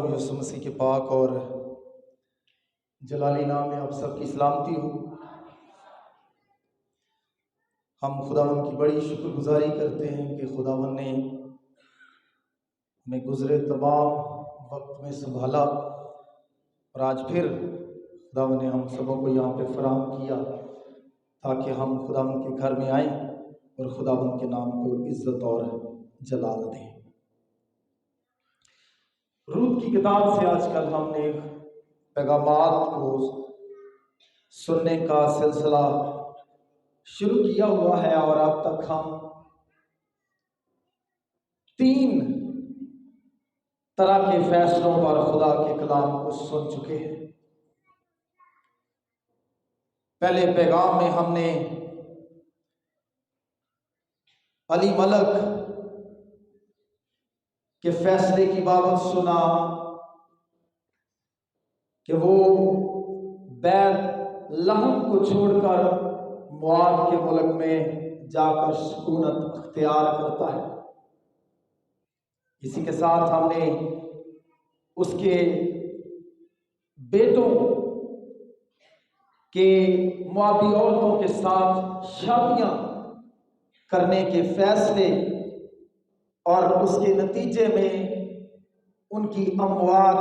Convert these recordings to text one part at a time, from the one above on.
यीशु मसीह के पाक और जलाली नाम में आप सबकी सलामती हो। हम खुदावन की बड़ी शुक्रगुजारी करते हैं कि खुदावन ने हमें गुजरे तमाम वक्त में संभाला और आज फिर खुदावन ने हम सबों को यहाँ पे फराहम किया ताकि हम खुदावन के घर में आए और खुदावन के नाम को इज्जत और जलाल दें। रूत की किताब से आजकल हमने पैगामात को सुनने का सिलसिला शुरू किया हुआ है और अब तक हम 3 तरह के फैसलों पर खुदा के कलाम को सुन चुके हैं। पहले पैगाम में हमने अली मलक के फैसले की बाबत सुना कि वो बैत लहम को छोड़कर मुआद के मुल्क में जाकर सुकूनत अख्तियार करता है। इसी के साथ हमने उसके बेटों के मुआदी औरतों के साथ शादियां करने के फैसले और उसके नतीजे में उनकी अमवात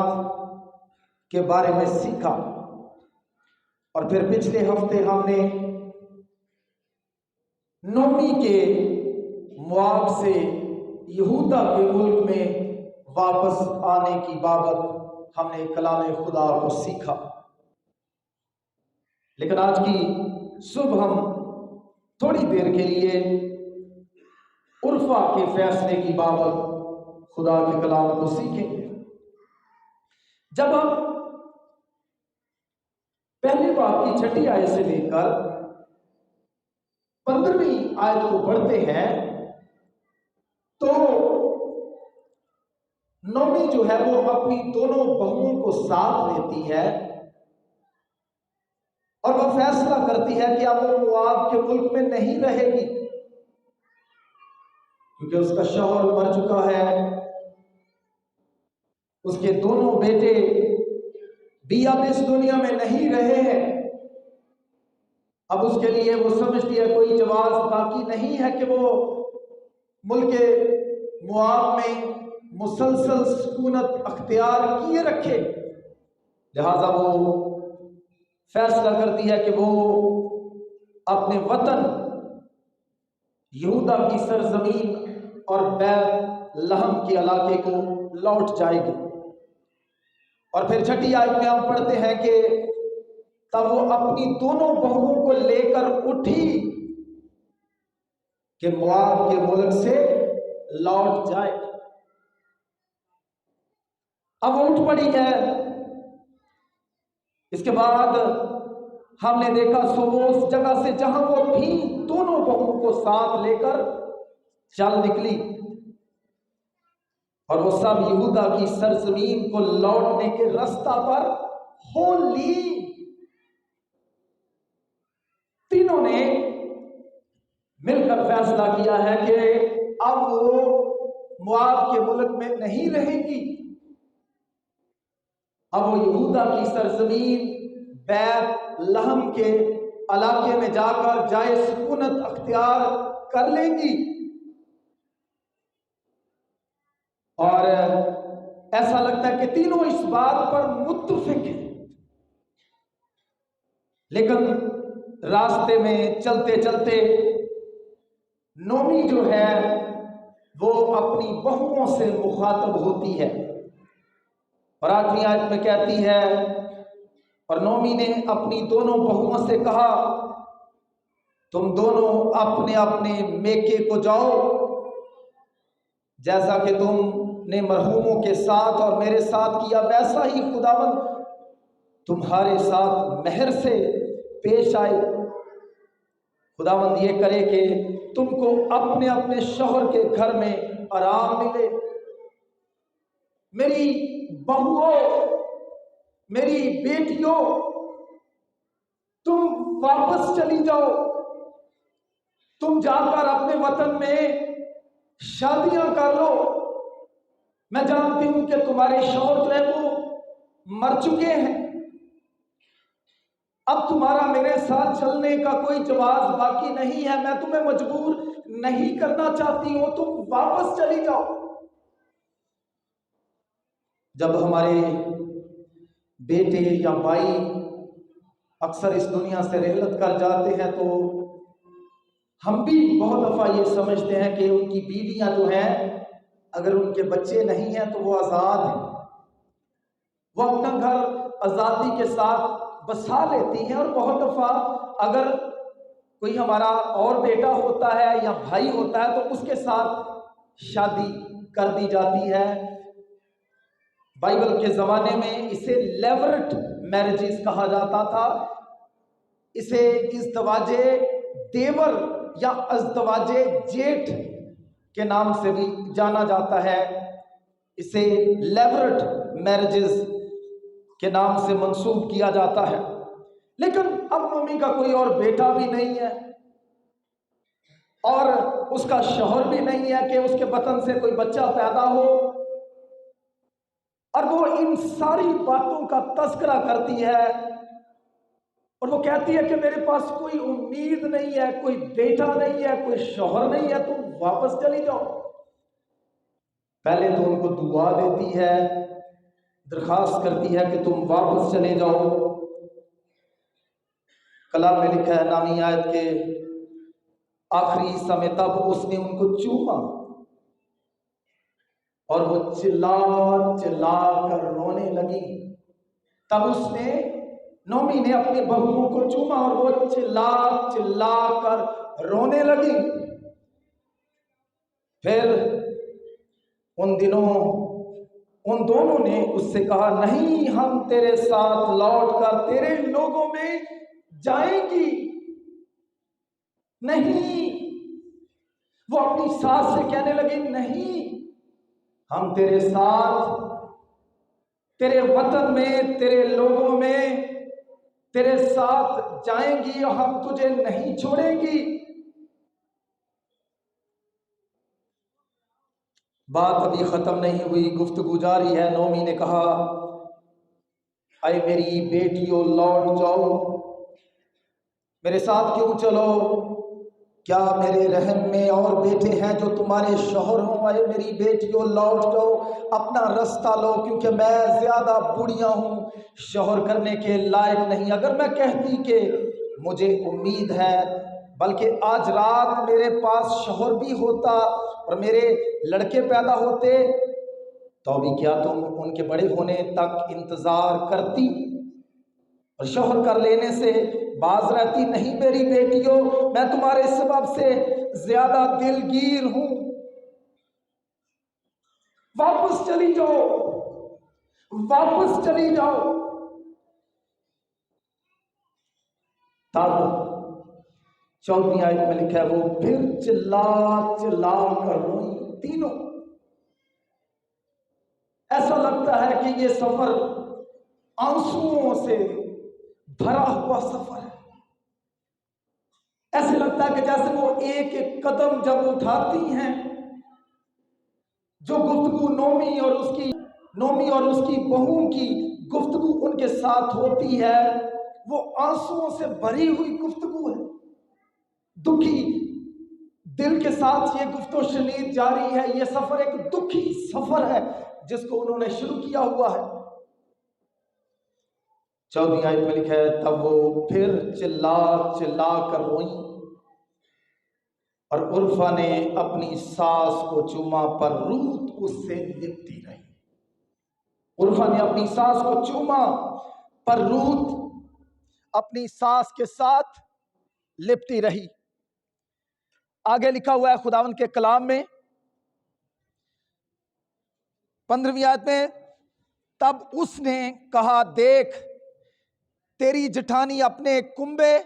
के बारे में सीखा। और फिर पिछले हफ्ते हमने नोमी के मुआब से यहूदा के मुल्क में वापस आने की बाबत हमने कलाम खुदा को सीखा। लेकिन आज की सुबह हम थोड़ी देर के लिए उर्फा के फैसले की बाबत खुदा के कलाम को सीखेंगे। जब हम पहली बात की 6ठी आयत से लेकर 15वीं आयत को पढ़ते हैं तो नोमी जो है वो अपनी दोनों बहुओं को साथ लेती है और वह फैसला करती है कि अब वो मुआब के मुल्क में नहीं रहेगी क्योंकि उसका शौहर मर चुका है। उसके दोनों बेटे भी अब इस दुनिया में नहीं रहे हैं। अब उसके लिए वो समझती है कोई जवाब बाकी नहीं है कि वो मुल्क मुआब में मुसलसल सुकूनत अख्तियार किए रखे। लिहाजा वो फैसला करती है कि वो अपने वतन यहूदा की सरजमीन और बैत लहम के इलाके को लौट जाएगी। और फिर 6ठी आयत में हम पढ़ते हैं कि तब वो अपनी दोनों बहुओं को लेकर उठी कि मुआब के मुल्क से लौट जाए। अब वो उठ पड़ी है। इसके बाद हमने देखा सो वो उस जगह से जहां वो थी दोनों बहुओं को साथ लेकर चल निकली और वो सब यहूदा की सरजमीन को लौटने के रास्ता पर हो ली। तीनों ने मिलकर फैसला किया है कि अब वो मुआब के मुल्क में नहीं रहेगी। अब वो यहूदा की सरजमीन बैत लहम के इलाके में जाकर जाए सुकूनत अख्तियार कर लेंगी। और ऐसा लगता है कि तीनों इस बात पर मुत्तफिक हैं। लेकिन रास्ते में चलते चलते नोमी जो है वो अपनी बहुओं से मुखातब होती है और 8वीं आयत में कहती है और नोमी ने अपनी दोनों बहुओं से कहा तुम दोनों अपने अपने मेके को जाओ जैसा कि तुमने मरहूमों के साथ और मेरे साथ किया वैसा ही खुदावंद तुम्हारे साथ मेहर से पेश आए। खुदावंद ये करे कि तुमको अपने अपने शौहर के घर में आराम मिले। मेरी बहुओं मेरी बेटियों तुम वापस चली जाओ। तुम जाकर अपने वतन में शादियां कर लो। मैं जानती हूं कि तुम्हारे शौहर जो है वो मर चुके हैं, अब तुम्हारा मेरे साथ चलने का कोई जवाब बाकी नहीं है, मैं तुम्हें मजबूर नहीं करना चाहती हूं, तुम वापस चली जाओ। जब हमारे बेटे या भाई अक्सर इस दुनिया से रहलत कर जाते हैं तो हम भी बहुत दफा ये समझते हैं कि उनकी बीवियां जो हैं, अगर उनके बच्चे नहीं हैं तो वो आज़ाद हैं, वो अपना घर आज़ादी के साथ बसा लेती हैं। और बहुत दफा अगर कोई हमारा और बेटा होता है या भाई होता है तो उसके साथ शादी कर दी जाती है। बाइबल के ज़माने में इसे लेवरेट मैरिजेस कहा जाता था। इसे इज़्दवाजे देवर या अज़्दवाजे जेठ के नाम से भी जाना जाता है। इसे लेवरेट मैरिजेस के नाम से मंसूब किया जाता है। लेकिन अब नोमी का कोई और बेटा भी नहीं है और उसका शौहर भी नहीं है कि उसके बतन से कोई बच्चा पैदा हो, और वो इन सारी बातों का तस्करा करती है और वो कहती है कि मेरे पास कोई उम्मीद नहीं है, कोई बेटा नहीं है, कोई शौहर नहीं है, तुम वापस चली जाओ। पहले तो उनको दुआ देती है, दरखास्त करती है कि तुम वापस चले जाओ। कलाम में लिखा है नामी आयत के आखिरी हिस्सा में, तब उसने उनको चूमा और वो चिल्ला चिल्ला कर रोने लगी। तब उसने नोमी ने अपनी बहुओं को चूमा और वो चिल्ला चिल्ला कर रोने लगी। फिर उन दिनों उन दोनों ने उससे कहा, नहीं, हम तेरे साथ लौटकर तेरे लोगों में जाएंगी नहीं। वो अपनी सास से कहने लगी, नहीं, हम तेरे साथ तेरे वतन में, तेरे लोगों में तेरे साथ जाएंगी और हम तुझे नहीं छोड़ेंगी। बात अभी खत्म नहीं हुई, गुफ्तगू जारी है। नोमी ने कहा, अरे मेरी बेटियों लौट जाओ, मेरे साथ क्यों चलो, क्या मेरे रहम में और बेटे हैं जो तुम्हारे शौहर हों? अरे मेरी बेटियों लौट जाओ, अपना रास्ता लो, क्योंकि मैं ज्यादा बुढ़िया हूँ, शौहर करने के लायक नहीं। अगर मैं कहती कि मुझे उम्मीद है, बल्कि आज रात मेरे पास शौहर भी होता और मेरे लड़के पैदा होते, तो भी क्या तुम उनके बड़े होने तक इंतजार करती और शौहर कर लेने से बाज रहती? नहीं मेरी बेटियों, मैं तुम्हारे सबब से ज्यादा दिलगीर हूं, वापस चली जाओ, वापस चली जाओ। तब 14वीं आयत में लिखा है, वो फिर चिल्ला चिल्ला कर रोई तीनों। ऐसा लगता है कि ये सफर आंसुओं से भरा हुआ सफर है। ऐसे लगता है कि जैसे वो एक एक कदम जब उठाती हैं, जो गुफ्तगू नोमी और उसकी बहू की गुफ्तगू उनके साथ होती है, वो आंसुओं से भरी हुई गुफ्तगू है। दुखी दिल के साथ ये गुफ्तो शनीद जारी है। ये सफर एक दुखी सफर है जिसको उन्होंने शुरू किया हुआ है। 14वीं आयत में लिखा है, तब वो फिर चिल्ला चिल्ला कर रोई और उर्फा ने अपनी सास को चूमा, पर रूत उससे लिपटी रही। उर्फा ने अपनी सास को चूमा, पर रूत अपनी सास के साथ लिपटी रही। आगे लिखा हुआ है खुदावन के कलाम में 15वीं आयत में, तब उसने कहा, देख, तेरी जेठानी अपने कुंबे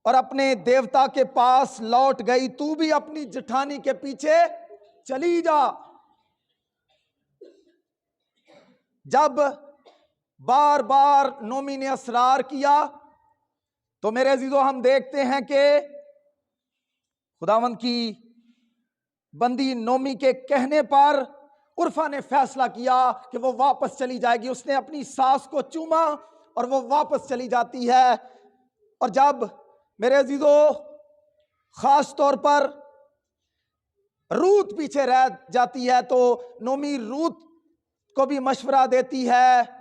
और अपने देवता के पास लौट गई, तू भी अपनी जेठानी के पीछे चली जा। जब बार बार नोमी ने असरार किया तो मेरे अजीजों, हम देखते हैं कि खुदावंद की बंदी नोमी के कहने पर उर्फा ने फैसला किया कि वो वापस चली जाएगी। उसने अपनी सास को चूमा और वो वापस चली जाती है। और जब मेरे अजीजों खास तौर पर रूत पीछे रह जाती है तो नोमी रूत को भी मशवरा देती है।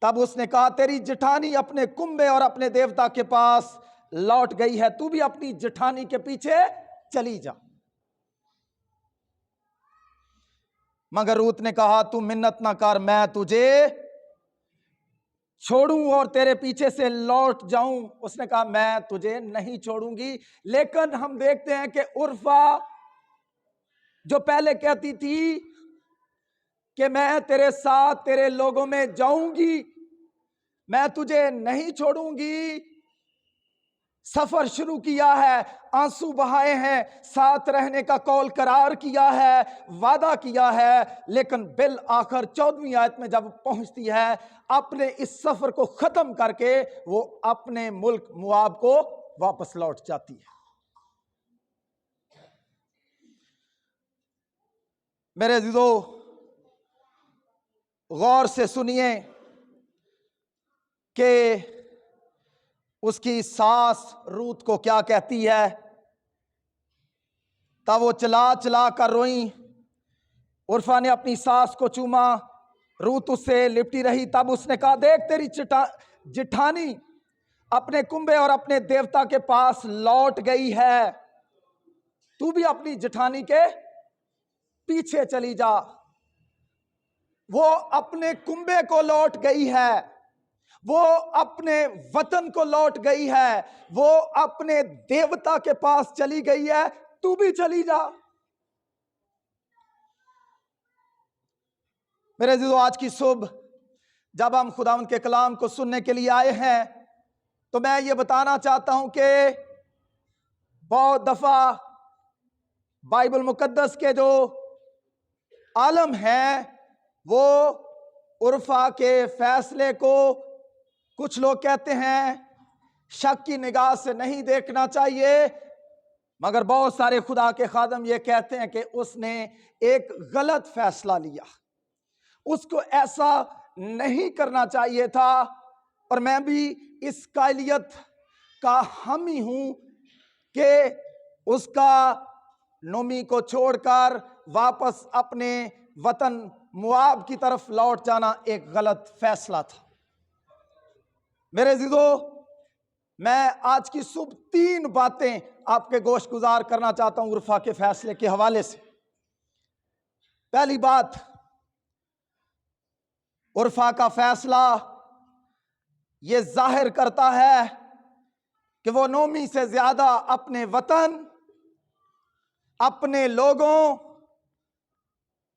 तब उसने कहा, तेरी जेठानी अपने कुंबे और अपने देवता के पास लौट गई है, तू भी अपनी जेठानी के पीछे चली जा। मगर रूत ने कहा, तू मिन्नत ना कर, मैं तुझे छोड़ूं और तेरे पीछे से लौट जाऊं। उसने कहा, मैं तुझे नहीं छोड़ूंगी। लेकिन हम देखते हैं कि उर्फा जो पहले कहती थी कि मैं तेरे साथ तेरे लोगों में जाऊंगी, मैं तुझे नहीं छोड़ूंगी, सफर शुरू किया है, आंसू बहाए हैं, साथ रहने का कौल करार किया है, वादा किया है, लेकिन बिल आखिर 14वीं आयत में जब पहुंचती है, अपने इस सफर को खत्म करके वो अपने मुल्क मुआब को वापस लौट जाती है। मेरे अजीजों, गौर से सुनिए कि उसकी सास रूत को क्या कहती है। तब वो चला चला कर रोई। उर्फा ने अपनी सास को चूमा, रूत उससे लिपटी रही। तब उसने कहा, देख तेरी जिठानी अपने कुंबे और अपने देवता के पास लौट गई है, तू भी अपनी जिठानी के पीछे चली जा। वो अपने कुंबे को लौट गई है, वो अपने वतन को लौट गई है, वो अपने देवता के पास चली गई है, तू भी चली जा। मेरे अजीजों, आज की सुबह जब हम खुदावंद के कलाम को सुनने के लिए आए हैं तो मैं ये बताना चाहता हूं कि बहुत दफा बाइबल मुकद्दस के जो आलम हैं वो उर्फा के फैसले को कुछ लोग कहते हैं शक की निगाह से नहीं देखना चाहिए, मगर बहुत सारे खुदा के खादम ये कहते हैं कि उसने एक गलत फैसला लिया, उसको ऐसा नहीं करना चाहिए था। और मैं भी इस कायलियत का हामी हूं कि उसका नोमी को छोड़कर वापस अपने वतन मुआब की तरफ लौट जाना एक गलत फैसला था। मेरे अजीजों, मैं आज की सुबह 3 बातें आपके गोश गुजार करना चाहता हूं उर्फा के फैसले के हवाले से। पहली बात, उर्फा का फैसला यह जाहिर करता है कि वो नोमी से ज्यादा अपने वतन, अपने लोगों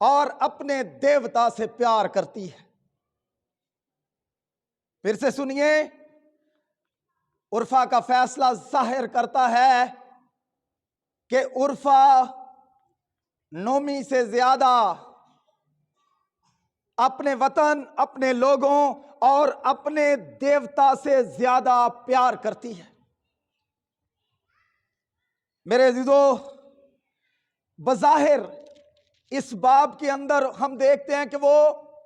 और अपने देवता से प्यार करती है। फिर से सुनिए, उर्फा का फैसला जाहिर करता है कि उर्फा नोमी से ज्यादा अपने वतन, अपने लोगों और अपने देवता से ज्यादा प्यार करती है। मेरे अजीजों, बज़ाहिर इस बाब के अंदर हम देखते हैं कि वो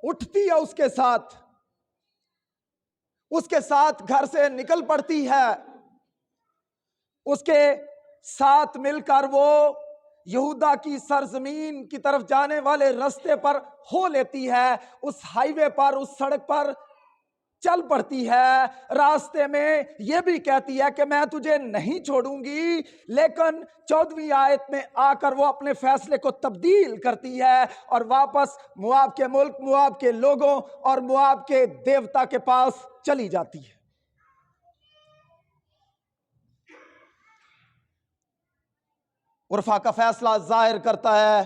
उठती है, उसके साथ घर से निकल पड़ती है, उसके साथ मिलकर वो यहूदा की सरजमीन की तरफ जाने वाले रास्ते पर हो लेती है, उस हाईवे पर, उस सड़क पर चल पड़ती है। रास्ते में यह भी कहती है कि मैं तुझे नहीं छोड़ूंगी, लेकिन 14वीं आयत में आकर वो अपने फैसले को तब्दील करती है और वापस मुआब के मुल्क, मुआब के लोगों और मुआब के देवता के पास चली जाती है। उर्फा का फैसला जाहिर करता है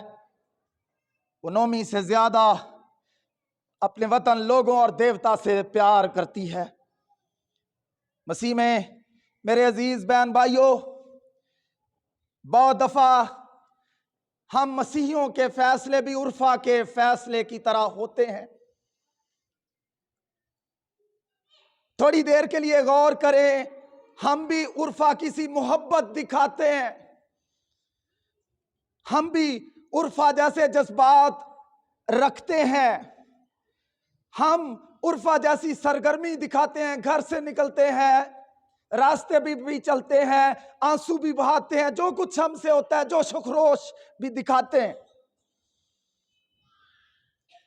वो नोमी से ज्यादा अपने वतन, लोगों और देवता से प्यार करती है। मसीह में मेरे अजीज बहन भाइयों, बहुत दफा हम मसीहियों के फैसले भी उर्फा के फैसले की तरह होते हैं। थोड़ी देर के लिए गौर करें, हम भी उर्फा की सी मोहब्बत दिखाते हैं, हम भी उर्फा जैसे जज्बात रखते हैं, हम उर्फा जैसी सरगर्मी दिखाते हैं, घर से निकलते हैं, रास्ते भी चलते हैं, आंसू भी बहाते हैं, जो कुछ हमसे होता है, जोश खरोश भी दिखाते हैं।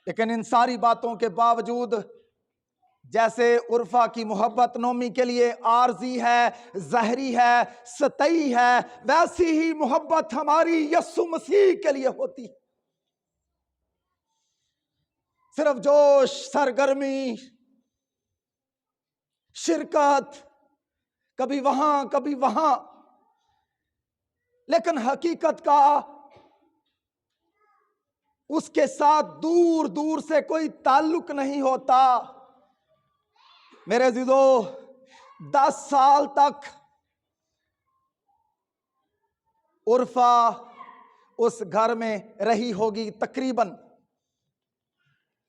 लेकिन इन सारी बातों के बावजूद जैसे उर्फा की मोहब्बत नोमी के लिए आर्जी है, जहरी है, सतई है, वैसी ही मोहब्बत हमारी यस्सु मसीह के लिए होती है। सिर्फ जोश, सरगर्मी, शिरकत, कभी वहां कभी वहां, लेकिन हकीकत का उसके साथ दूर दूर से कोई ताल्लुक नहीं होता। मेरे अजीजो, 10 साल तक उर्फा उस घर में रही होगी तकरीबन,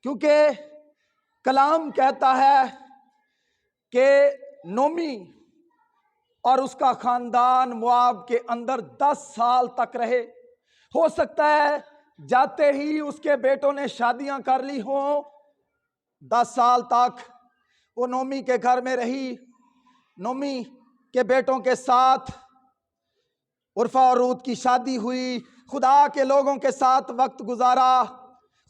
क्योंकि कलाम कहता है कि नोमी और उसका खानदान मुआब के अंदर 10 साल तक रहे। हो सकता है जाते ही उसके बेटों ने शादियां कर ली हो। 10 साल तक वो नोमी के घर में रही, नोमी के बेटों के साथ उर्फा और रूत की शादी हुई, खुदा के लोगों के साथ वक्त गुजारा,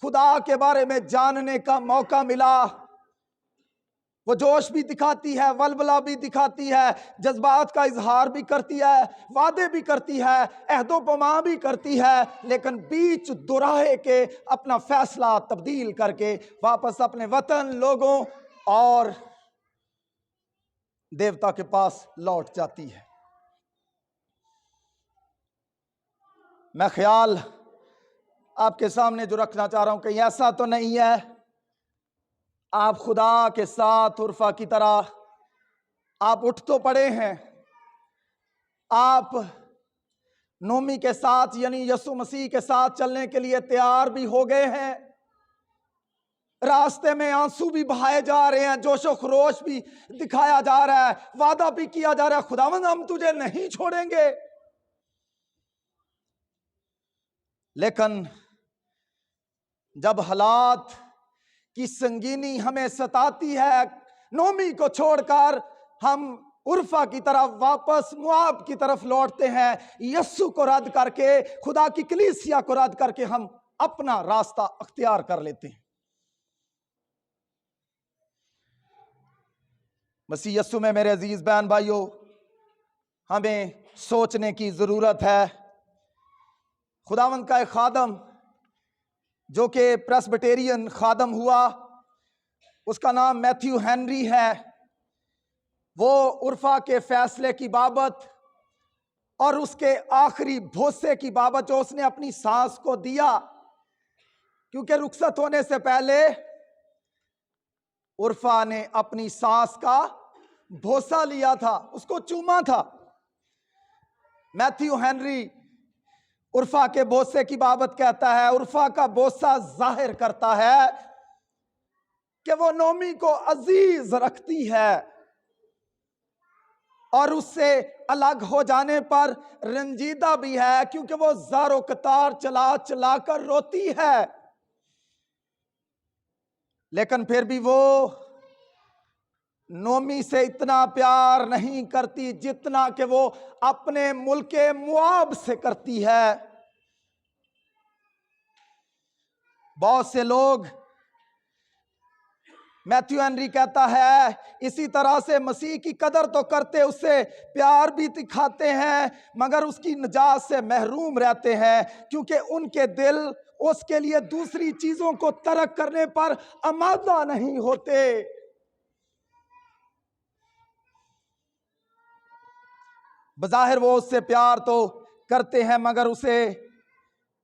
खुदा के बारे में जानने का मौका मिला। वो जोश भी दिखाती है, वलवला भी दिखाती है, जज्बात का इजहार भी करती है, वादे भी करती है, अहदो पमा भी करती है, लेकिन बीच दुराहे के अपना फैसला तब्दील करके वापस अपने वतन, लोगों और देवता के पास लौट जाती है। मैं ख्याल आपके सामने जो रखना चाह रहा हूं, कहीं ऐसा तो नहीं है आप खुदा के साथ उर्फा की तरह आप उठ तो पड़े हैं, आप नोमी के साथ यानी यीशु मसीह के साथ चलने के लिए तैयार भी हो गए हैं, रास्ते में आंसू भी बहाए जा रहे हैं, जोशो खरोश भी दिखाया जा रहा है, वादा भी किया जा रहा है, खुदावंद हम तुझे नहीं छोड़ेंगे। लेकिन जब हालात की संगीनी हमें सताती है, नोमी को छोड़कर हम उर्फा की तरफ वापस मुआब की तरफ लौटते हैं, यस्सु को रद्द करके, खुदा की कलीसिया को रद्द करके हम अपना रास्ता अख्तियार कर लेते हैं। मसीह यस्सु में मेरे अजीज बहन भाइयों, हमें सोचने की जरूरत है। खुदावंद का एक खादम जो कि प्रेस्बिटेरियन खादम हुआ, उसका नाम मैथ्यू हेनरी है, वो उर्फा के फैसले की बाबत और उसके आखिरी भोसे की बाबत जो उसने अपनी सास को दिया, क्योंकि रुखसत होने से पहले उर्फा ने अपनी सास का भोसा लिया था, उसको चूमा था। मैथ्यू हेनरी उर्फा के बोसे की बाबत कहता है, उर्फा का बोसा जाहिर करता है कि वो नोमी को अजीज रखती है और उससे अलग हो जाने पर रंजीदा भी है, क्योंकि वो ज़ारो कतार चला चला कर रोती है, लेकिन फिर भी वो नोमी से इतना प्यार नहीं करती जितना कि वो अपने मुल्के मुआब से करती है। बहुत से लोग, मैथ्यू हेनरी कहता है, इसी तरह से मसीह की कदर तो करते, उससे प्यार भी दिखाते हैं, मगर उसकी निजात से महरूम रहते हैं, क्योंकि उनके दिल उसके लिए दूसरी चीजों को तर्क करने पर आमादा नहीं होते। बज़ाहिर वो उससे प्यार तो करते हैं, मगर उसे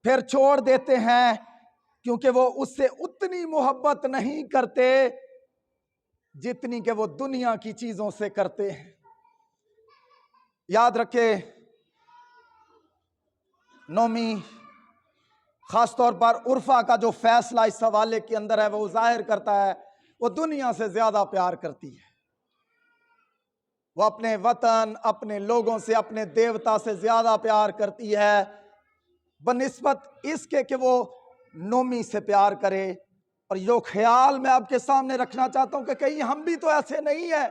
फिर छोड़ देते हैं, क्योंकि वो उससे उतनी मोहब्बत नहीं करते जितनी कि वो दुनिया की चीजों से करते हैं। याद रखें, नोमी खासतौर पर उर्फा का जो फैसला इस हवाले के अंदर है, वो जाहिर करता है वो दुनिया से ज्यादा प्यार करती है। वो अपने वतन, अपने लोगों से, अपने देवता से ज्यादा प्यार करती है। बनिस्बत इसके कि वो नोमी से प्यार करे। और जो ख्याल मैं आपके सामने रखना चाहता हूं कि कहीं हम भी तो ऐसे नहीं है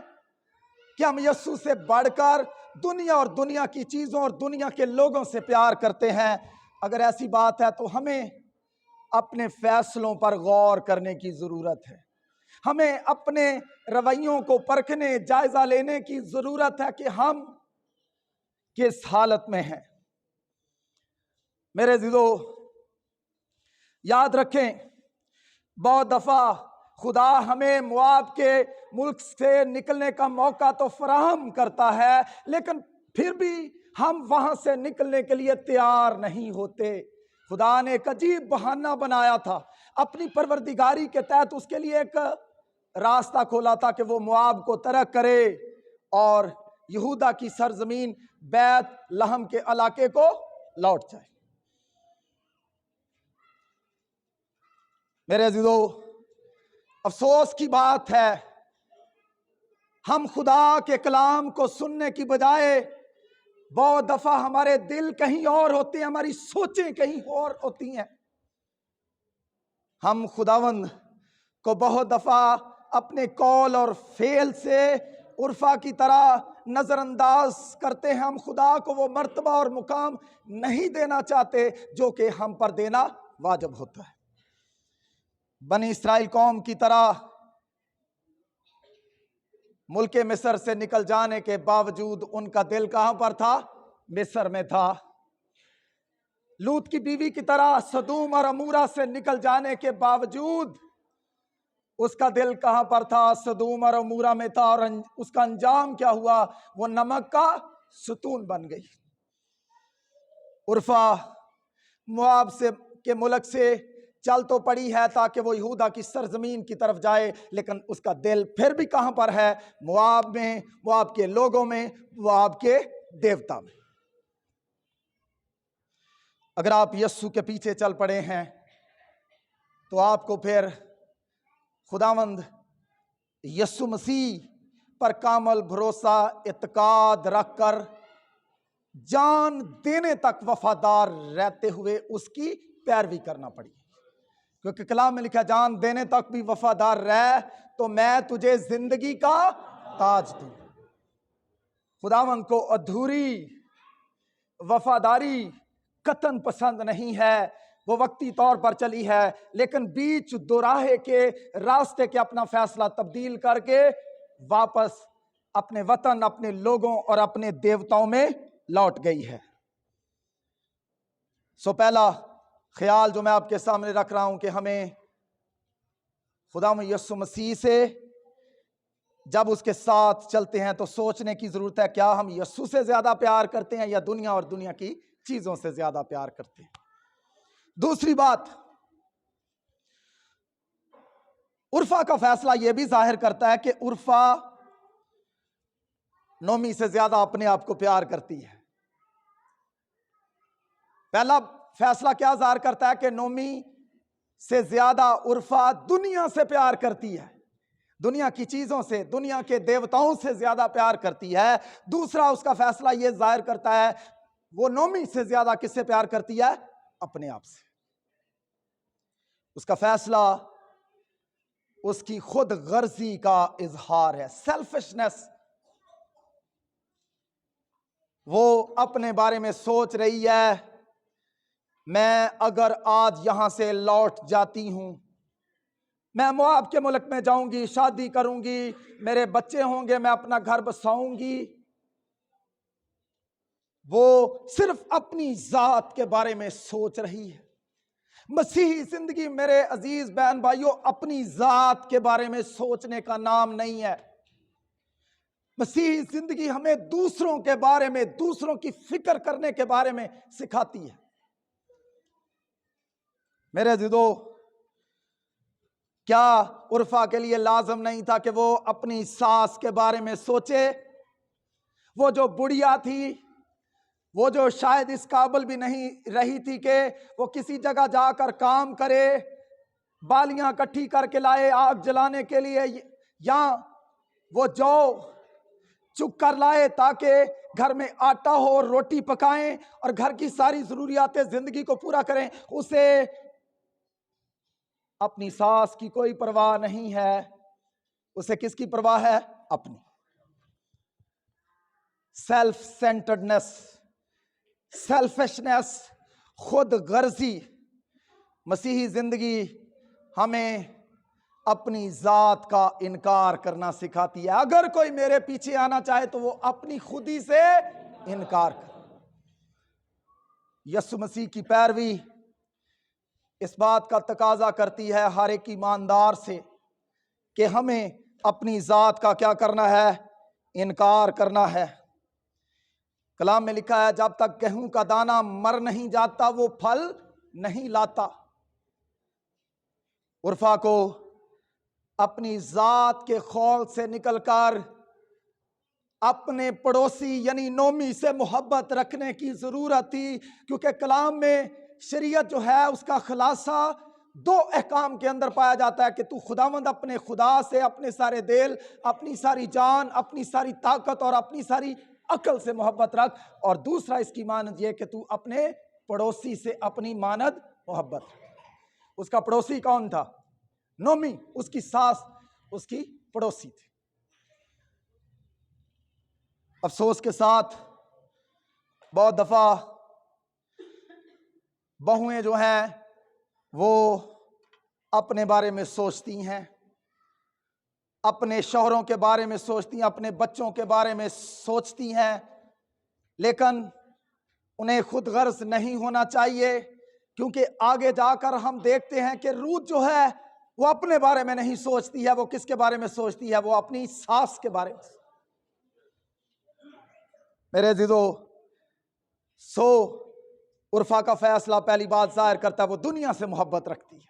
कि हम यीशु से बढ़कर दुनिया और दुनिया की चीजों और दुनिया के लोगों से प्यार करते हैं। अगर ऐसी बात है तो हमें अपने फैसलों पर गौर करने की जरूरत है। हमें अपने रवैयों को परखने, जायजा लेने की जरूरत है कि हम किस हालत में हैं। मेरे अज़ीज़ों, याद रखें, बहुत दफा खुदा हमें मुआब के मुल्क से निकलने का मौका तो फराहम करता है, लेकिन फिर भी हम वहां से निकलने के लिए तैयार नहीं होते। खुदा ने एक अजीब बहाना बनाया था, अपनी परवरदिगारी के तहत उसके लिए एक रास्ता खोला था कि वो मुआब को तरक करे और यहूदा की सरजमीन बैत लहम के इलाके को लौट जाए। मेरे अज़ीज़ों, अफसोस की बात है, हम खुदा के कलाम को सुनने की बजाय बहुत दफा हमारे दिल कहीं और होते हैं, हमारी सोचें कहीं और होती हैं। हम खुदावंद को बहुत दफा अपने कौल और फेल से उर्फा की तरह नजरअंदाज करते हैं। हम खुदा को वो मर्तबा और मुकाम नहीं देना चाहते जो कि हम पर देना वाजिब होता है। बनी इस्राइल कौम की तरह मुल्क मिस्र से निकल जाने के बावजूद उनका दिल कहां पर था? मिस्र में था। लूत की बीवी की तरह सदूम और अमूरा से निकल जाने के बावजूद उसका दिल कहां पर था? सदूम और अमूरा में था। और उसका अंजाम क्या हुआ? वो नमक का सुतून बन गई। उर्फा मुआब से के मुल्क से चल तो पड़ी है ताकि वो यहूदा की सरजमीन की तरफ जाए, लेकिन उसका दिल फिर भी कहां पर है? मुआब में, मुआब के लोगों में, मुआब के देवता में। अगर आप यस्सु के पीछे चल पड़े हैं तो आपको फिर खुदावंद यस्सु मसीह पर कामल भरोसा इत्काद रखकर जान देने तक वफादार रहते हुए उसकी पैरवी करना पड़ी, क्योंकि कलाम में लिखा, जान देने तक भी वफादार रह तो मैं तुझे जिंदगी का ताज दूं। खुदावंद को अधूरी वफादारी कतन पसंद नहीं है। वो वक्ती तौर पर चली है, लेकिन बीच दोराहे के रास्ते के अपना फैसला तब्दील करके वापस अपने वतन, अपने लोगों और अपने देवताओं में लौट गई है। सो पहला ख्याल जो मैं आपके सामने रख रहा हूं कि हमें खुदा यीशु मसीह से जब उसके साथ चलते हैं तो सोचने की जरूरत है, क्या हम यीशु से ज्यादा प्यार करते हैं या दुनिया और दुनिया की चीजों से ज्यादा प्यार करते हैं। दूसरी बात, उर्फा का फैसला यह भी जाहिर करता है कि उर्फा नोमी से ज्यादा अपने आप को प्यार करती है। पहला फैसला क्या जाहिर करता है कि नोमी से ज्यादा उर्फा दुनिया से प्यार करती है, दुनिया की चीजों से, दुनिया के देवताओं से ज्यादा प्यार करती है। दूसरा उसका फैसला यह जाहिर करता है वो नोमी से ज्यादा किससे प्यार करती है? अपने आप से। उसका फैसला उसकी खुद गर्जी का इजहार है, सेल्फिशनेस। वो अपने बारे में सोच रही है, मैं अगर आज यहां से लौट जाती हूं, मैं मोआब के मुल्क में जाऊंगी, शादी करूंगी, मेरे बच्चे होंगे, मैं अपना घर बसाऊंगी। वो सिर्फ अपनी जात के बारे में सोच रही है। मसीही जिंदगी मेरे अजीज बहन भाइयों अपनी जात के बारे में सोचने का नाम नहीं है। मसीही जिंदगी हमें दूसरों के बारे में, दूसरों की फिक्र करने के बारे में सिखाती है। मेरे अजीजों, क्या उर्फा के लिए लाजम नहीं था कि वो अपनी सास के बारे में सोचे? वो जो बुढ़िया थी, वो जो शायद इस काबिल भी नहीं रही थी कि वो किसी जगह जाकर काम करे, बालियां इकट्ठी करके लाए आग जलाने के लिए, या वो जो चुक कर लाए ताकि घर में आटा हो और रोटी पकाएं और घर की सारी जरूरियातें जिंदगी को पूरा करें, उसे अपनी सास की कोई परवाह नहीं है। उसे किसकी परवाह है? अपनी। सेल्फ सेंटर्डनेस, सेल्फिशनेस, खुद गर्जी। मसीही जिंदगी हमें अपनी जात का इनकार करना सिखाती है। अगर कोई मेरे पीछे आना चाहे तो वो अपनी खुदी से इनकार करे। यीशु मसीह की पैरवी इस बात का तकाजा करती है हर एक ईमानदार से कि हमें अपनी जात का क्या करना है? इनकार करना है। कलाम में लिखा है, जब तक गेहूं का दाना मर नहीं जाता वो फल नहीं लाता। उर्फा को अपनी जात के खौल से निकलकर अपने पड़ोसी यानी नोमी से मोहब्बत रखने की जरूरत थी, क्योंकि कलाम में शरीयत जो है उसका खुलासा दो अहकाम के अंदर पाया जाता है कि तू खुदावंद अपने खुदा से अपने सारे दिल, अपनी सारी जान, अपनी सारी ताकत और अपनी सारी अकल से मोहब्बत रख, और दूसरा इसकी मानद यह कि तू अपने पड़ोसी से अपनी मानद मोहब्बत रख। उसका पड़ोसी कौन था? नोमी, उसकी सास उसकी पड़ोसी थी। अफसोस के साथ बहुत दफा बहुएं जो हैं वो अपने बारे में सोचती हैं, अपने शौहरों के बारे में सोचती हैं, अपने बच्चों के बारे में सोचती हैं, लेकिन उन्हें खुद गर्ज नहीं होना चाहिए, क्योंकि आगे जाकर हम देखते हैं कि रूत जो है वो अपने बारे में नहीं सोचती है। वो किसके बारे में सोचती है? वो अपनी सास के बारे में। मेरे अज़ीज़ों, सो उर्फा का फैसला पहली बात जाहिर करता है वो दुनिया से मोहब्बत रखती है।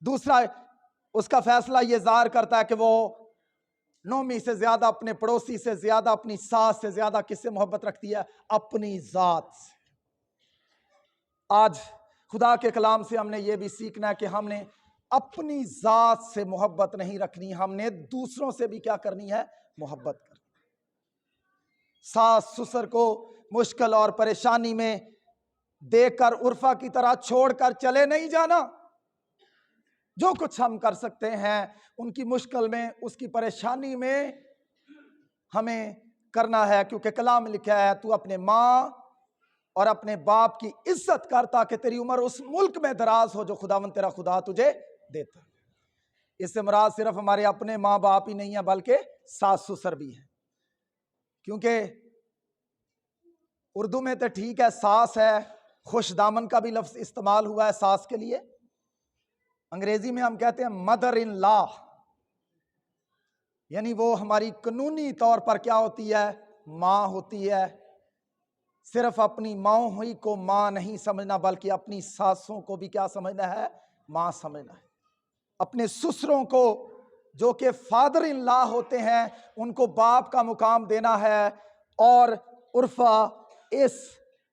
दूसरा उसका फैसला ये जाहिर करता है कि वो नोमी से ज्यादा, अपने पड़ोसी से ज्यादा, अपनी सास से ज्यादा किससे मोहब्बत रखती है? अपनी जात से। आज खुदा के कलाम से हमने ये भी सीखना है कि हमने अपनी जात से मोहब्बत नहीं रखनी, हमने दूसरों से भी क्या करनी है? मोहब्बत करनी। सास ससुर को मुश्किल और परेशानी में देखकर उर्फा की तरह छोड़कर चले नहीं जाना। जो कुछ हम कर सकते हैं उनकी मुश्किल में, उसकी परेशानी में हमें करना है, क्योंकि कलाम में लिखा है तू अपने माँ और अपने बाप की इज्जत कर ताकि तेरी उम्र उस मुल्क में दराज हो जो खुदावंद तेरा खुदा तुझे देता। इससे मुराद सिर्फ हमारे अपने माँ बाप ही नहीं है बल्कि सास ससुर भी है, क्योंकि उर्दू में तो ठीक है सास है, खुशदामन का भी लफ्ज इस्तेमाल हुआ है सास के लिए। अंग्रेजी में हम कहते हैं मदर इन लॉ, यानी वो हमारी कानूनी तौर पर क्या होती है? माँ होती है। सिर्फ अपनी माँ हुई को माँ नहीं समझना बल्कि अपनी सासों को भी क्या समझना है? माँ समझना है। अपने ससुरों को जो कि फादर इन लॉ होते हैं उनको बाप का मुकाम देना है। और उर्फा इस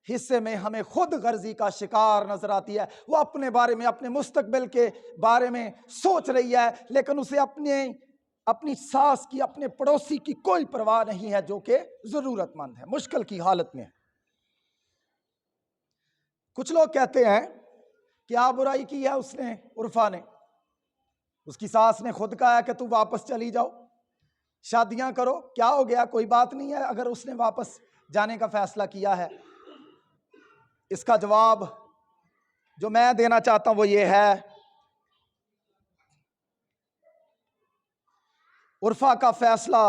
हिस्से में हमें खुद गर्जी का शिकार नजर आती है। वो अपने बारे में, अपने मुस्तकबिल के बारे में सोच रही है, लेकिन उसे अपनी सास की, अपने पड़ोसी की कोई परवाह नहीं है जो कि जरूरतमंद है, मुश्किल की हालत में। कुछ लोग कहते हैं क्या बुराई की है उसने, उर्फा ने? उसकी सास ने खुद कहा है कि तू वापस चली जाओ, शादियां करो, क्या हो गया? कोई बात नहीं है अगर उसने वापस जाने का फैसला किया है। इसका जवाब जो मैं देना चाहता हूं वो ये है, उर्फा का फैसला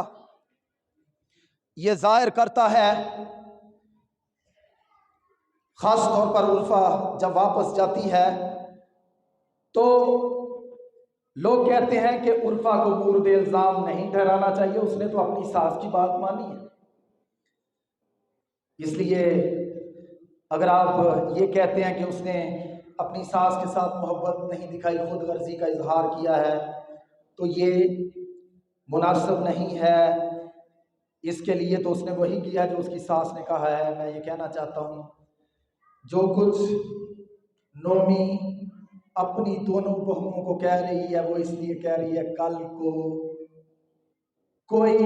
ये जाहिर करता है, खास तौर पर उर्फा जब वापस जाती है तो लोग कहते हैं कि उर्फा को मूर्द इल्जाम नहीं ठहराना चाहिए, उसने तो अपनी सास की बात मानी है। इसलिए अगर आप ये कहते हैं कि उसने अपनी सास के साथ मोहब्बत नहीं दिखाई, खुद गर्जी का इजहार किया है, तो ये मुनासिब नहीं है। इसके लिए तो उसने वही किया जो उसकी सास ने कहा है। मैं ये कहना चाहता हूँ, जो कुछ नोमी अपनी दोनों बहुओं को कह रही है वो इसलिए कह रही है कल को कोई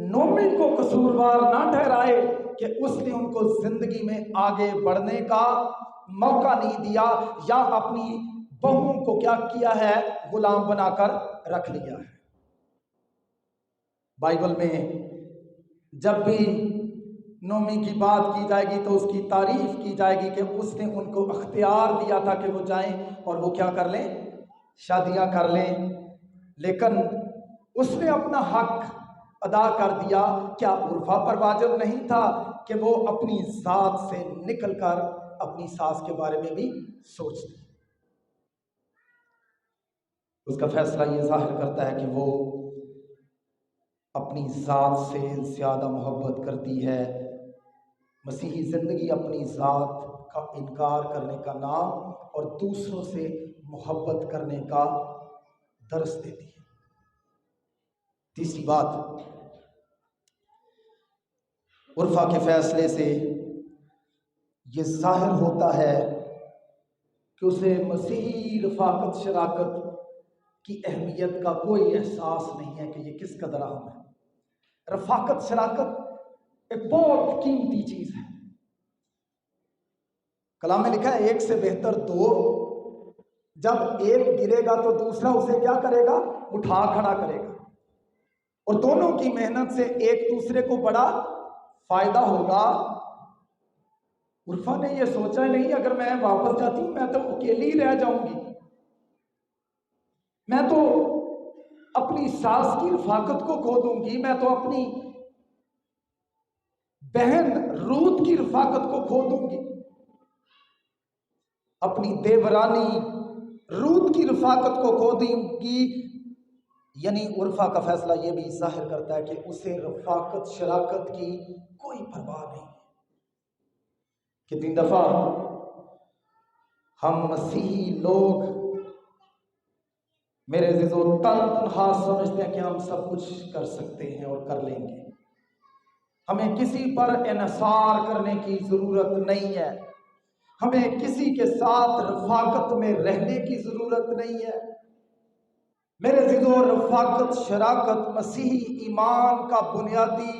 नोमी को कसूरवार ना ठहराए कि उसने उनको जिंदगी में आगे बढ़ने का मौका नहीं दिया या अपनी बहुओं को क्या किया है, गुलाम बनाकर रख लिया है। बाइबल में जब भी नोमी की बात की जाएगी तो उसकी तारीफ की जाएगी कि उसने उनको अख्तियार दिया था कि वो जाएं और वो क्या कर लें, शादियां कर लें, लेकिन उसने अपना हक अदा कर दिया। क्या उर्फा पर वाजिब नहीं था कि वो अपनी जात से निकलकर अपनी सास के बारे में भी सोचती? उसका फैसला ये जाहिर करता है कि वो अपनी जात से ज्यादा मोहब्बत करती है। मसीही जिंदगी अपनी जात का इनकार करने का नाम और दूसरों से मोहब्बत करने का दर्स देती है। तीसरी बात, उर्फा के फैसले से ये जाहिर होता है कि उसे मसीही रफाकत शराकत की अहमियत का कोई एहसास नहीं है कि ये किस कदर अहम है। रफाकत शराकत एक बहुत कीमती चीज है। कलाम में लिखा है, एक से बेहतर दो, जब एक गिरेगा तो दूसरा उसे क्या करेगा, उठा खड़ा करेगा, और दोनों की मेहनत से एक दूसरे को बड़ा फायदा होगा। उर्फा ने यह सोचा नहीं अगर मैं वापस जाती हूं मैं तो अकेली रह जाऊंगी, मैं तो अपनी सास की रफाकत को खो दूंगी, मैं तो अपनी बहन रूत की रफाकत को खो दूंगी, अपनी देवरानी रूत की रफाकत को खो दूंगी। यानी उर्फा का फैसला यह भी जाहिर करता है कि उसे रफाकत शराकत की कोई परवाह नहीं। कितनी दफा हम मसीही लोग मेरे अज़ीज़ों तनहा समझते हैं कि हम सब कुछ कर सकते हैं और कर लेंगे, हमें किसी पर इन्हिसार करने की जरूरत नहीं है, हमें किसी के साथ रफाकत में रहने की जरूरत नहीं है। मेरे अज़ीज़ों, रफाकत शराकत मसीही ईमान का बुनियादी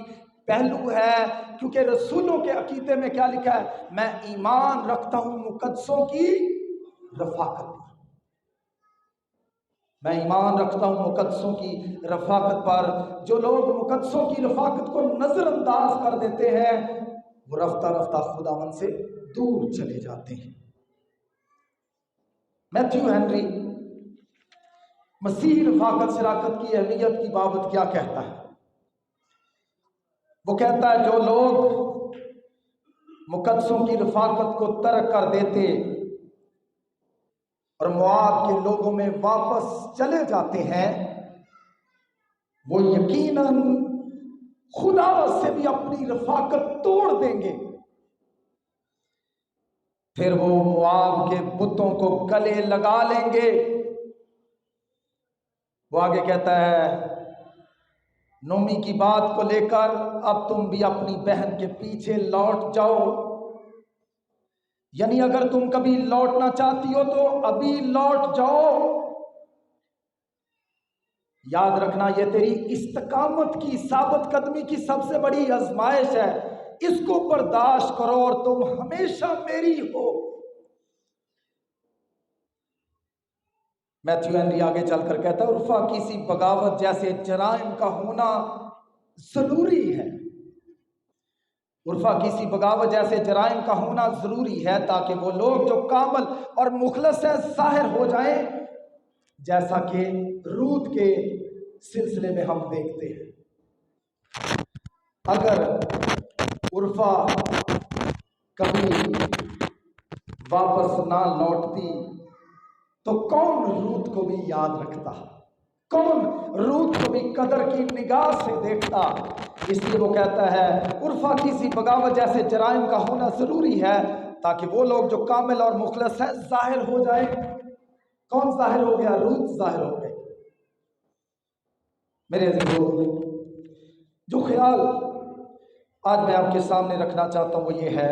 पहलू है, क्योंकि रसूलों के अकीदे में क्या लिखा है, मैं ईमान रखता हूं मुकद्दसों की रफाकत पर, मैं ईमान रखता हूं मुकद्दसों की रफाकत पर। जो लोग मुकद्दसों की रफाकत को नजरअंदाज कर देते हैं वो रफ्ता रफ्ता खुदावन से दूर चले जाते हैं। मैथ्यू हेनरी मसीही रफाकत शराकत की अहमियत की बाबत क्या कहता है? वो कहता है, जो लोग मुकद्दसों की रफाकत को तर्क कर देते और मुआब के लोगों में वापस चले जाते हैं, वो यकीनन खुदा से भी अपनी रफाकत तोड़ देंगे। फिर वो मुआब के बुतों को गले लगा लेंगे। वो आगे कहता है, नोमी की बात को लेकर अब तुम भी अपनी बहन के पीछे लौट जाओ, यानी अगर तुम कभी लौटना चाहती हो तो अभी लौट जाओ। याद रखना, यह तेरी इस्तकामत की साबित कदमी की सबसे बड़ी आजमाइश है, इसको बर्दाश्त करो और तुम हमेशा मेरी हो। मैथ्यू हेनरी आगे चलकर कहता है, उर्फा किसी बगावत जैसे जराइम का होना जरूरी है, उर्फा किसी बगावत जैसे जराइम का होना जरूरी है ताकि वो लोग जो कामल और मुखलस है जाहिर हो जाएं, जैसा कि रूत के सिलसिले में हम देखते हैं। अगर उर्फा कभी वापस ना लौटती तो कौन रूत को भी याद रखता, कौन रूत को भी कदर की निगाह से देखता। इसलिए वो कहता है, उर्फा किसी बगावत जैसे जराइम का होना जरूरी है ताकि वो लोग जो कामिल और मुखलस है जाहिर हो जाए। कौन जाहिर हो गया? रूत जाहिर हो गई। मेरे अज़ीज़ों, जो ख्याल आज मैं आपके सामने रखना चाहता हूं वो ये है,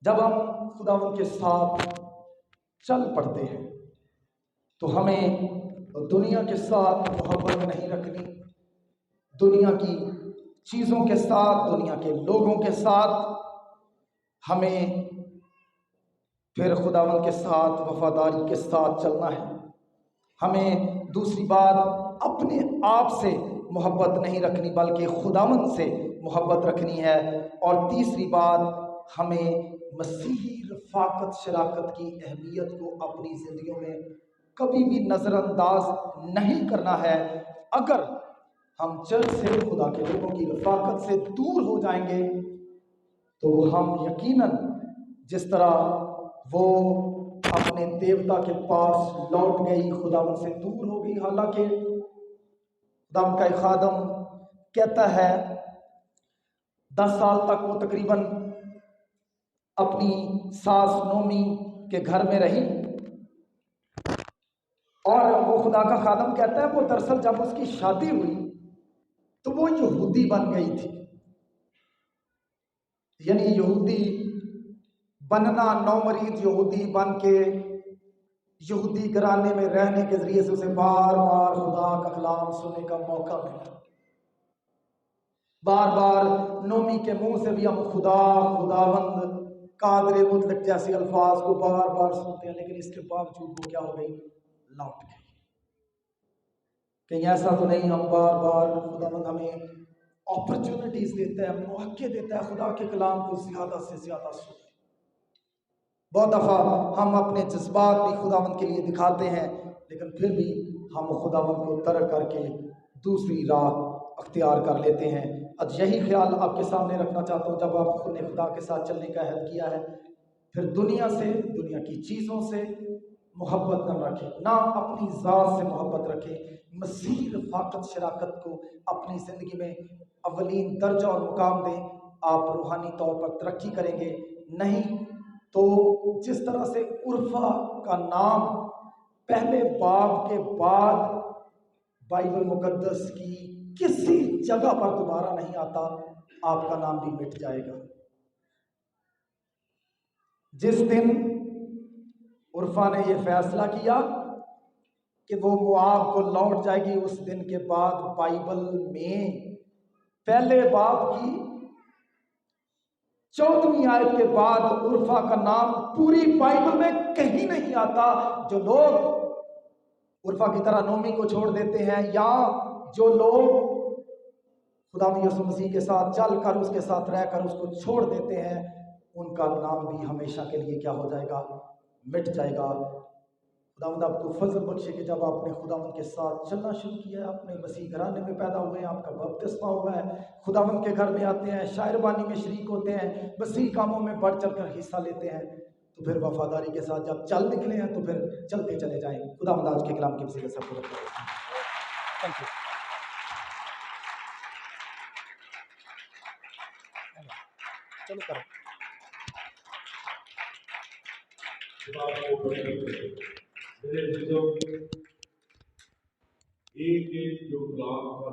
जब हम खुदावंद के साथ चल पड़ते हैं तो हमें दुनिया के साथ मोहब्बत नहीं रखनी, दुनिया की चीज़ों के साथ, दुनिया के लोगों के साथ हमें फिर खुदावंद के साथ वफादारी के साथ चलना है। हमें दूसरी बात अपने आप से मोहब्बत नहीं रखनी बल्कि खुदावंद से मोहब्बत रखनी है। और तीसरी बात, हमें मसीही रफ़ाकत शराकत की अहमियत को अपनी ज़िंदगियों में कभी भी नज़रअंदाज नहीं करना है। अगर हम चर्च से, खुदा के लोगों की रफ़ाकत से दूर हो जाएंगे तो हम यकीनन जिस तरह वो अपने देवता के पास लौट गई, खुदावन से दूर हो गई। हालांकि खुदावन का एक खादम कहता है 10 साल तक वो तकरीबन अपनी सास नोमी के घर में रही और वो खुदा का खादम कहता है वो दरअसल जब उसकी शादी हुई तो वो यहूदी बन गई थी। यानी यहूदी बनना, नौमरीद यहूदी बन के यहूदी घराने में रहने के जरिए से उसे बार बार खुदा का कलाम सुनने का मौका मिला। बार बार नोमी के मुंह से भी हम खुदा, खुदावंद, कादरे मुतलक जैसे अल्फाज को बार बार सुनते हैं, लेकिन इसके बावजूद वो क्या हो गई? लौट गई। कहीं ऐसा तो नहीं हम बार बार, खुदावंद हमें अपॉर्चुनिटीज देता है, मौके देता है खुदा के कलाम को ज्यादा से ज्यादा सुने। बहुत दफ़ा हम अपने जज्बात भी खुदावंद के लिए दिखाते हैं, लेकिन फिर भी हम खुदावंद को तर्क करके दूसरी राह अख्तियार कर लेते हैं। आज यही ख्याल आपके सामने रखना चाहता हूँ। जब आपने खुदा के साथ चलने का अहद किया है, फिर दुनिया से, दुनिया की चीज़ों से मोहब्बत न रखें, ना अपनी ज़ात से मोहब्बत रखें। मसीह रफ़ाकत शराकत को अपनी ज़िंदगी में अव्वलीन दर्जा और मुकाम दें। आप रूहानी तौर पर तरक्की करेंगे। नहीं तो जिस तरह से उर्फा का नाम पहले बाब के बाद बाइबल मुकद्दस की किसी जगह पर दोबारा नहीं आता, आपका नाम भी मिट जाएगा। जिस दिन उर्फा ने यह फैसला किया कि वो मोआब को लौट जाएगी, उस दिन के बाद बाइबल में पहले बाब की 14वीं आयत के बाद उर्फा का नाम पूरी बाइबल में कहीं नहीं आता। जो लोग उर्फा की तरह नोमी को छोड़ देते हैं, या जो लोग खुदा यीशु मसीह के साथ चलकर, उसके साथ रहकर उसको छोड़ देते हैं, उनका नाम भी हमेशा के लिए क्या हो जाएगा? मिट जाएगा। खुदावंद आपको फजल बख्शे कि जब आपने खुदावंद के साथ चलना शुरू किया है, अपने मसीह घराने में पैदा हुए हैं, आपका बपतिस्मा हुआ है, खुदावंद के घर में आते हैं, शायरबानी में शरीक होते हैं, मसीह कामों में बढ़ चढ़ कर हिस्सा लेते हैं, तो फिर वफादारी के साथ जब चल निकले हैं तो फिर चलते चले जाएं। खुदावंद आज के कलाम की वसीले से सबको थैंक यू। चलो करो। मेरे अजीजों, एक एक जो कलाम का